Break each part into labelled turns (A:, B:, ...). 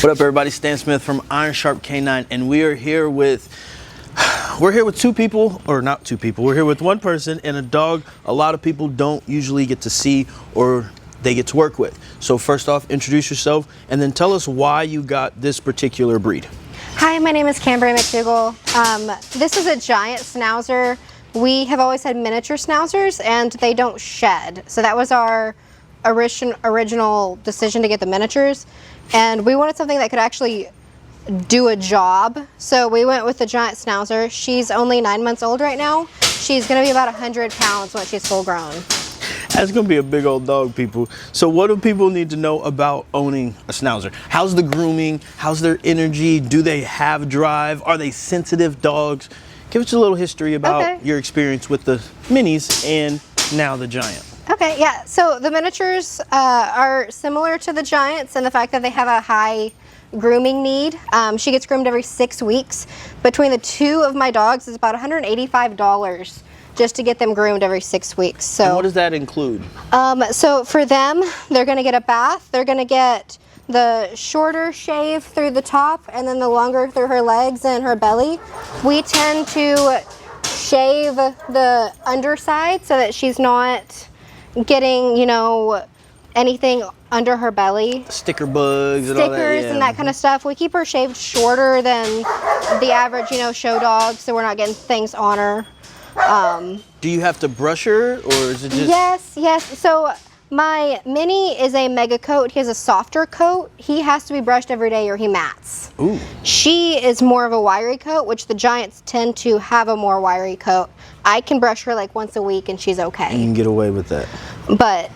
A: What up, everybody? Stan Smith from Iron Sharp K9, and we're here with two people, or not two people. We're here with one person and a dog a lot of people don't usually get to see or they get to work with. So first off, introduce yourself and then tell us why you got this particular breed.
B: Hi, my name is Cambria McDougall. This is a giant Schnauzer. We have always had miniature Schnauzers and they don't shed. So that was our original decision to get the miniatures. And we wanted something that could actually do a job. So we went with the giant Schnauzer. She's only 9 months old right now. She's gonna be about 100 pounds when she's full grown.
A: That's gonna be a big old dog, people. So what do people need to know about owning a Schnauzer? How's the grooming? How's their energy? Do they have drive? Are they sensitive dogs? Give us a little history about your experience with the minis and now the giant.
B: Okay, yeah, so the miniatures are similar to the giants in the fact that they have a high grooming need. She gets groomed every 6 weeks. Between the two of my dogs, it's about $185 just to get them groomed every 6 weeks. So
A: and what does that include?
B: So for them, they're gonna get a bath, they're gonna get the shorter shave through the top and then the longer through her legs and her belly. We tend to shave the underside so that she's not getting, you know, anything under her belly.
A: Sticker bugs and all that.
B: Stickers and that kind of stuff. We keep her shaved shorter than the average, you know, show dog, so we're not getting things on her.
A: Do you have to brush her, or is it just...
B: Yes. So my mini is a mega coat. He has a softer coat. He has to be brushed every day or he mats.
A: Ooh.
B: She is more of a wiry coat, which the giants tend to have a more wiry coat. I can brush her like once a week and she's okay.
A: You can get away with that.
B: But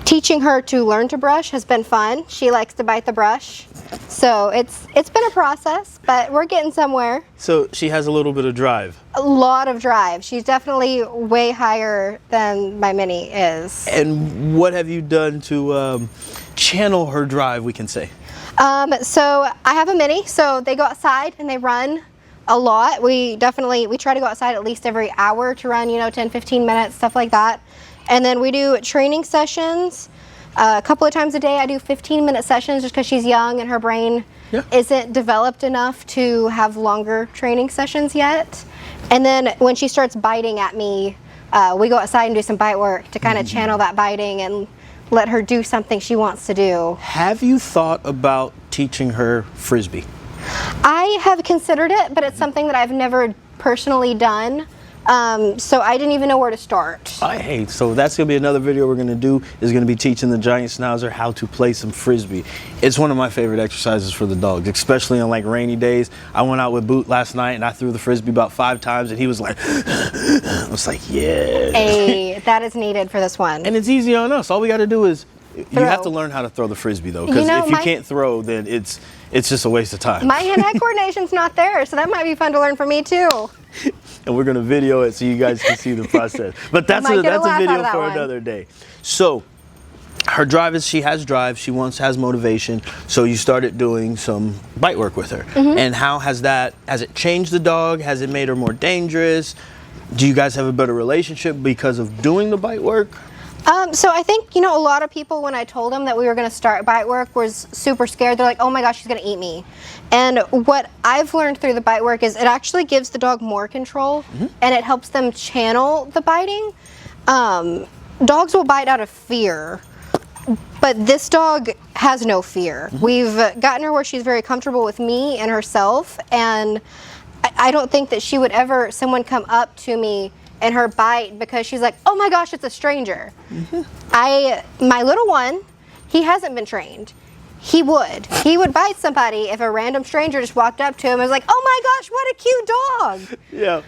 B: teaching her to learn to brush has been fun. She likes to bite the brush. So it's been a process, but we're getting somewhere.
A: So she has a little bit of drive.
B: A lot of drive. She's definitely way higher than my mini is.
A: And what have you done to channel her drive, we can say?
B: So I have a mini, so they go outside and they run a lot. We try to go outside at least every hour to run, you know, 10, 15 minutes, stuff like that. And then we do training sessions a couple of times a day. I do 15-minute sessions just because she's young and her brain isn't developed enough to have longer training sessions yet. And then when she starts biting at me, we go outside and do some bite work to kind of channel that biting and let her do something she wants to do.
A: Have you thought about teaching her Frisbee?
B: I have considered it, but it's something that I've never personally done. So I didn't even know where to start.
A: Hey, so that's going to be another video we're going to do, is going to be teaching the giant Schnauzer how to play some Frisbee. It's one of my favorite exercises for the dogs, especially on like rainy days. I went out with Boot last night and I threw the Frisbee about 5 times and he was like, I was like, yeah.
B: Hey, that is needed for this one.
A: And it's easy on us. All we got to do is, you have to learn how to throw the Frisbee though, because if you can't throw, then it's just a waste of time.
B: My hand-eye coordination's not there, so that might be fun to learn for me too.
A: And we're going to video it so you guys can see the process. But that's a video for another day. So her drive is, she has drive, she has motivation, so you started doing some bite work with her. And how has it changed the dog? Has it made her more dangerous? Do you guys have a better relationship because of doing the bite work?
B: So I think, you know, a lot of people, when I told them that we were going to start bite work, was super scared. They're like, oh my gosh, she's going to eat me. And what I've learned through the bite work is it actually gives the dog more control and it helps them channel the biting. Dogs will bite out of fear, but this dog has no fear. We've gotten her where she's very comfortable with me and herself, and I don't think that she would ever, someone come up to me and her bite because she's like, oh my gosh, it's a stranger. My little one, he hasn't been trained. He would bite somebody if a random stranger just walked up to him and was like, oh my gosh, what a cute dog.
A: Yeah,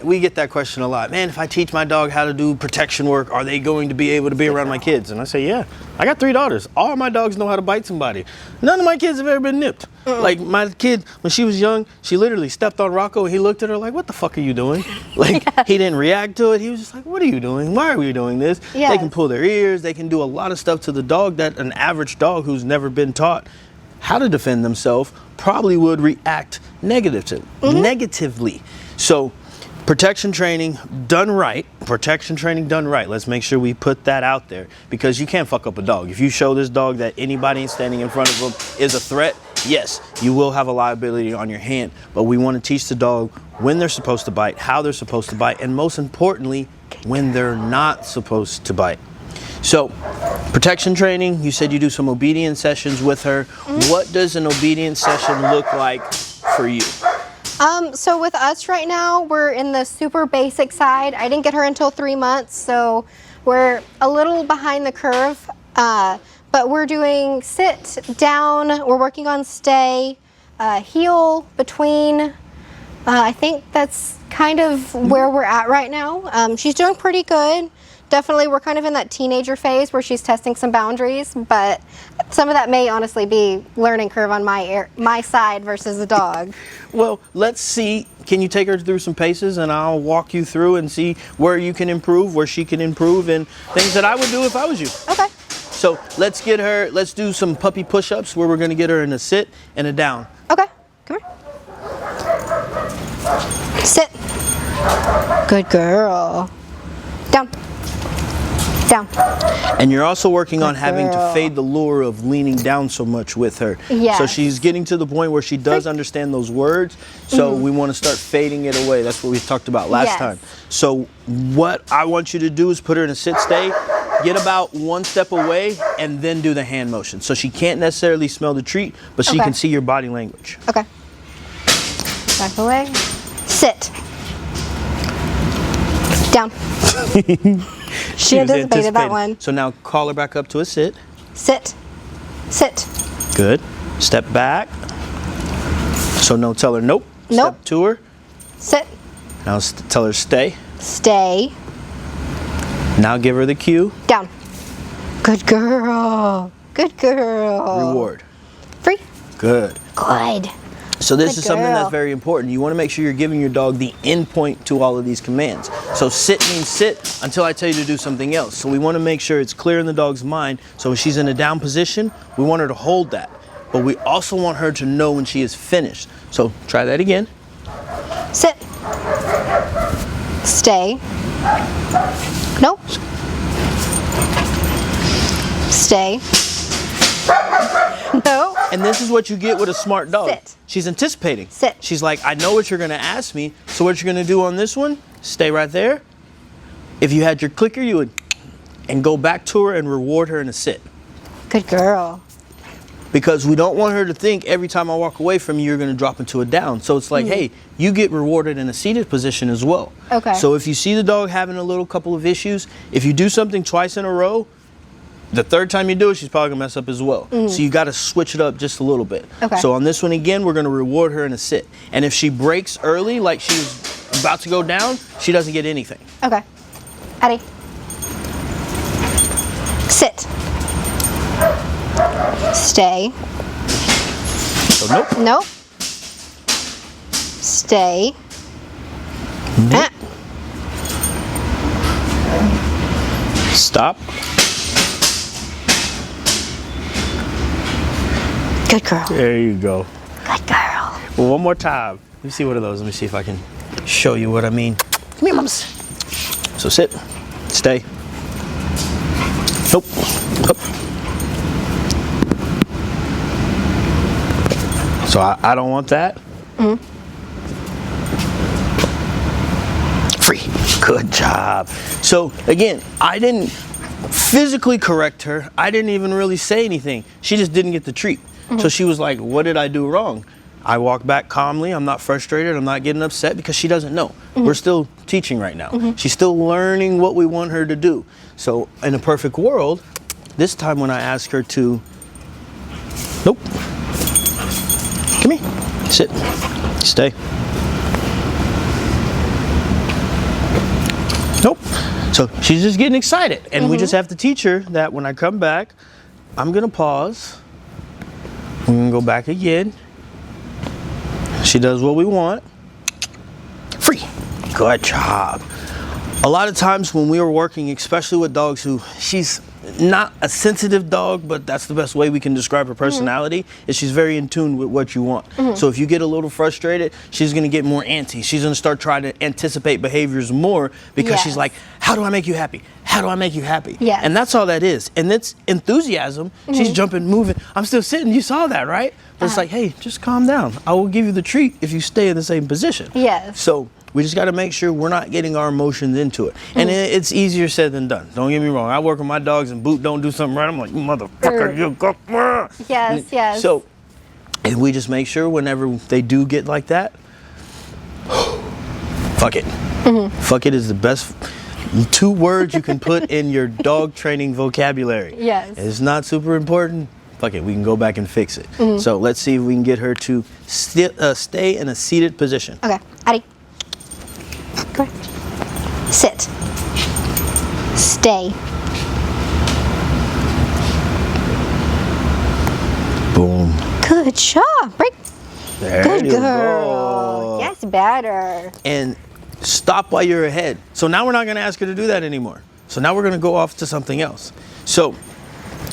A: we get that question a lot. Man, if I teach my dog how to do protection work, are they going to be able to be around my kids? And I say, yeah. I got 3 daughters. All my dogs know how to bite somebody. None of my kids have ever been nipped. Like my kid, when she was young, she literally stepped on Rocco and he looked at her like, what the fuck are you doing? Like, he didn't react to it. He was just like, what are you doing? Why are we doing this? They can pull their ears. They can do a lot of stuff to the dog that an average dog who's never been taught how to defend themselves probably would react negatively. So protection training done right, let's make sure we put that out there, because you can't fuck up a dog. If you show this dog that anybody standing in front of him is a threat, yes, you will have a liability on your hand, but we want to teach the dog when they're supposed to bite, how they're supposed to bite, and most importantly, when they're not supposed to bite. So, protection training, you said you do some obedience sessions with her. What does an obedience session look like for you?
B: So with us right now, we're in the super basic side. I didn't get her until 3 months, so we're a little behind the curve. But we're doing sit, down, we're working on stay, heel, between. I think that's kind of where we're at right now. She's doing pretty good. Definitely, we're kind of in that teenager phase where she's testing some boundaries, but some of that may honestly be learning curve on my side versus the dog.
A: Well, let's see. Can you take her through some paces, and I'll walk you through and see where you can improve, where she can improve, and things that I would do if I was you.
B: Okay.
A: So let's do some puppy push-ups where we're gonna get her in a sit and a down.
B: Okay, come here. Sit. Good girl. Down. Down.
A: And you're also working on having to
B: girl.
A: fade the lure of leaning down so much with her.
B: Yes.
A: So she's getting to the point where she does understand those words. So we want to start fading it away. That's what we talked about last
B: Yes.
A: time. So what I want you to do is put her in a sit stay, get about one step away, and then do the hand motion. So she can't necessarily smell the treat, but she
B: Okay.
A: can see your body language.
B: Okay. Back away. Sit. Down. She
A: was
B: anticipated that
A: anticipating.
B: one.
A: So now call her back up to a sit.
B: Sit. Sit.
A: Good. Step back. So no, tell her nope.
B: Nope.
A: Step to her.
B: Sit.
A: Now tell her stay.
B: Stay.
A: Now give her the cue.
B: Down. Good girl. Good girl.
A: Reward.
B: Free.
A: Good.
B: Good.
A: So this
B: Good
A: is something
B: girl.
A: that's very important. You want to make sure you're giving your dog the end point to all of these commands. So sit means sit until I tell you to do something else. So we want to make sure it's clear in the dog's mind. So when she's in a down position, we want her to hold that. But we also want her to know when she is finished. So try that again.
B: Sit. Stay. Nope. Stay. No.
A: And this is what you get with a smart dog.
B: Sit.
A: She's anticipating.
B: Sit.
A: She's like, I know what you're going to ask me. So what you're going to do on this one, stay right there. If you had your clicker, you would, and go back to her and reward her in a sit.
B: Good girl.
A: Because we don't want her to think every time I walk away from you, you're going to drop into a down. So it's like, hey, you get rewarded in a seated position as well.
B: Okay.
A: So if you see the dog having a little couple of issues, if you do something twice in a row, the third time you do it, she's probably going to mess up as well. So you got to switch it up just a little bit.
B: Okay.
A: So on this one again, we're going to reward her in a sit. And if she breaks early, like she was about to go down, she doesn't get anything.
B: Okay. Addie. Sit. Stay.
A: So nope.
B: Nope. Stay.
A: Nope. Stop.
B: Good girl.
A: There you go.
B: Good girl.
A: Well, one more time. Let me see one of those. Let me see if I can show you what I mean. Come here, mums. So sit, stay. Nope. Up. So I don't want that. Free. Good job. So again, I didn't physically correct her. I didn't even really say anything. She just didn't get the treat. So she was like, what did I do wrong? I walk back calmly. I'm not frustrated. I'm not getting upset because she doesn't know. We're still teaching right now. She's still learning what we want her to do. So in a perfect world, this time when I ask her to, nope, come here, sit, stay. Nope. So she's just getting excited. And we just have to teach her that when I come back, I'm going to pause. We're going to go back again. She does what we want. Free. Good job. A lot of times when we were working, especially with dogs who not a sensitive dog, but that's the best way we can describe her personality, is she's very in tune with what you want. So if you get a little frustrated, she's going to get more antsy. She's going to start trying to anticipate behaviors more because she's like, how do I make you happy? How do I make you happy? And that's all that is. And it's enthusiasm. She's jumping, moving. I'm still sitting. You saw that, right? But it's like, hey, just calm down. I will give you the treat if you stay in the same position. So we just got to make sure we're not getting our emotions into it. And it's easier said than done. Don't get me wrong. I work with my dogs and Boot don't do something right. I'm like, motherfucker, you go. So, and we just make sure whenever they do get like that, fuck it. Fuck it is the best 2 words you can put in your dog training vocabulary. It's not super important. Fuck it, we can go back and fix it. So let's see if we can get her to stay in a seated position.
B: Okay, Addie. Go ahead. Sit. Stay.
A: Boom.
B: Good job. Break.
A: There
B: Good
A: you
B: girl.
A: go.
B: Yes, better.
A: And stop while you're ahead. So now we're not going to ask her to do that anymore. So now we're going to go off to something else. So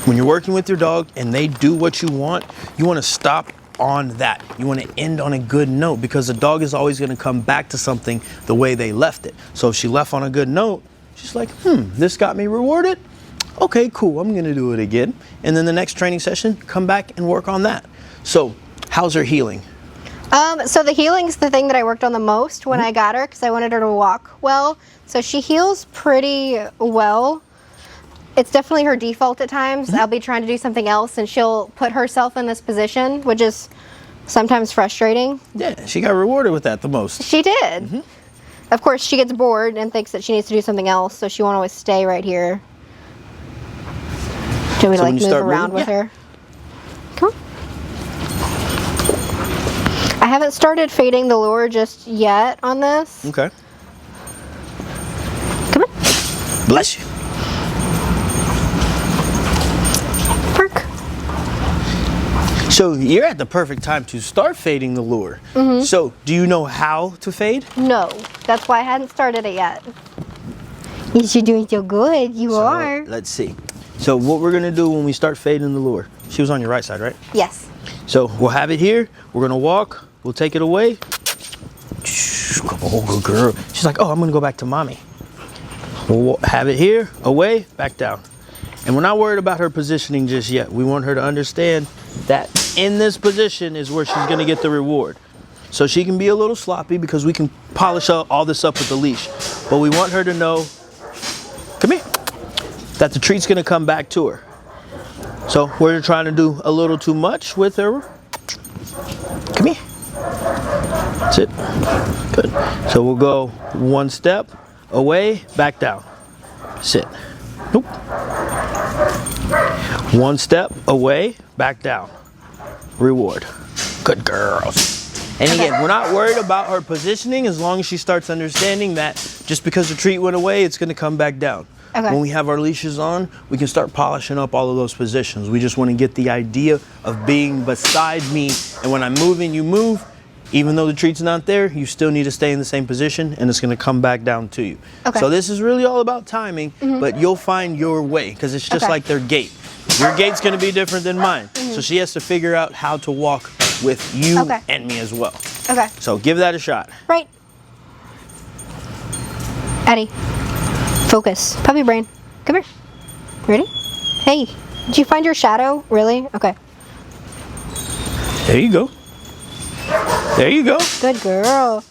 A: when you're working with your dog and they do what you want to stop on that. You want to end on a good note because the dog is always going to come back to something the way they left it. So if she left on a good note, she's like, this got me rewarded. Okay, cool, I'm going to do it again. And then the next training session, come back and work on that. So how's her healing?
B: So the healing's the thing that I worked on the most when I got her because I wanted her to walk well. So she heals pretty well. It's definitely her default at times. I'll be trying to do something else and she'll put herself in this position, which is sometimes frustrating.
A: Yeah, she got rewarded with that the most.
B: She did. Of course, she gets bored and thinks that she needs to do something else, so she won't always stay right here. Do we
A: So
B: like
A: when you
B: move
A: start
B: around
A: moving,
B: with her? Come on. I haven't started fading the lure just yet on this.
A: Okay.
B: Come on.
A: Bless you.
B: Perk.
A: So you're at the perfect time to start fading the lure. So do you know how to fade?
B: No, that's why I hadn't started it yet. Yes, you're doing so good. You are.
A: Let's see. So what we're gonna do when we start fading the lure, she was on your right side, right?
B: Yes.
A: So we'll have it here, we're gonna walk, we'll take it away. Oh, good girl. She's like, oh, I'm gonna go back to mommy. We'll have it here, away, back down. And we're not worried about her positioning just yet. We want her to understand that in this position is where she's gonna get the reward. So she can be a little sloppy because we can polish all this up with the leash. But we want her to know, come here, that the treat's gonna come back to her. So we're trying to do a little too much with her. Come here. Sit. Good. So we'll go 1 step, away, back down. Sit. Nope. 1 step, away, back down. Reward. Good girls. And again, we're not worried about her positioning as long as she starts understanding that just because the treat went away, it's gonna come back down. When we have our leashes on, we can start polishing up all of those positions. We just want to get the idea of being beside me, and when I'm moving, you move. Even though the treat's not there, you still need to stay in the same position, and it's going to come back down to you. So this is really all about timing, but you'll find your way, because it's just like their gait. Your gait's going to be different than mine. So she has to figure out how to walk with you and me as well. So give that a shot.
B: Right. Addie. Focus. Puppy brain. Come here. Ready? Hey, did you find your shadow? Really? Okay.
A: There you go. There you go.
B: Good girl.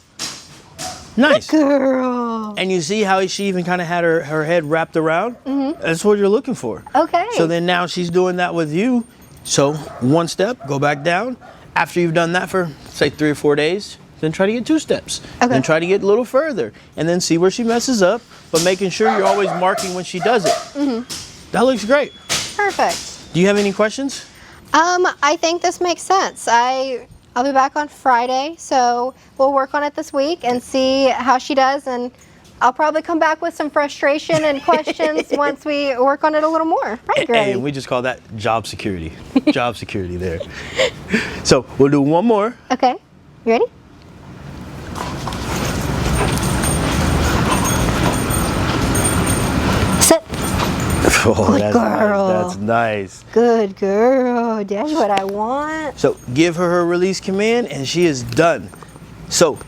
A: Nice.
B: Good girl.
A: And you see how she even kind of had her head wrapped around? That's what you're looking for.
B: Okay.
A: So then now she's doing that with you. So 1 step, go back down. After you've done that for, say, 3 or 4 days, then try to get 2 steps. Then try to get a little further. And then see where she messes up, but making sure you're always marking when she does it. That looks great.
B: Perfect.
A: Do you have any questions?
B: I think this makes sense. I'll be back on Friday, so we'll work on it this week and see how she does, and I'll probably come back with some frustration and questions once we work on it a little more. Right, Gray?
A: And we just call that job security. Job security there. So we'll do one more.
B: Okay. You ready? Sit.
A: Oh,
B: Good
A: that's
B: girl.
A: nice. That's nice.
B: Good girl. That's what I want.
A: So give her release command and she is done. So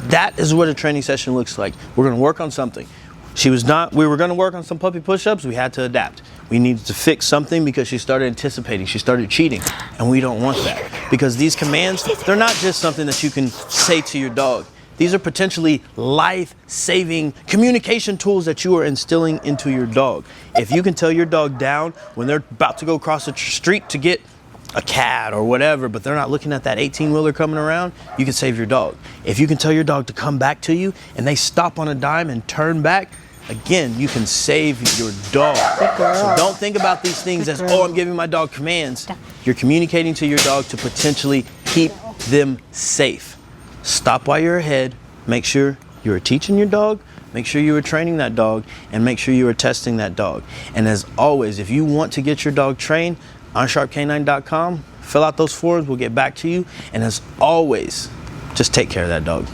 A: that is what a training session looks like. We're gonna work on something. We were gonna work on some puppy push-ups, we had to adapt. We needed to fix something because she started anticipating, she started cheating, and we don't want that. Because these commands, they're not just something that you can say to your dog. These are potentially life-saving communication tools that you are instilling into your dog. If you can tell your dog down when they're about to go across the street to get a cat or whatever, but they're not looking at that 18-wheeler coming around, you can save your dog. If you can tell your dog to come back to you and they stop on a dime and turn back, again, you can save your dog. So don't think about these things as, oh, I'm giving my dog commands. You're communicating to your dog to potentially keep them safe. Stop while you're ahead. Make sure you are teaching your dog. Make sure you are training that dog. And make sure you are testing that dog. And as always, if you want to get your dog trained, on sharpcanine.com, fill out those forms. We'll get back to you. And as always, just take care of that dog.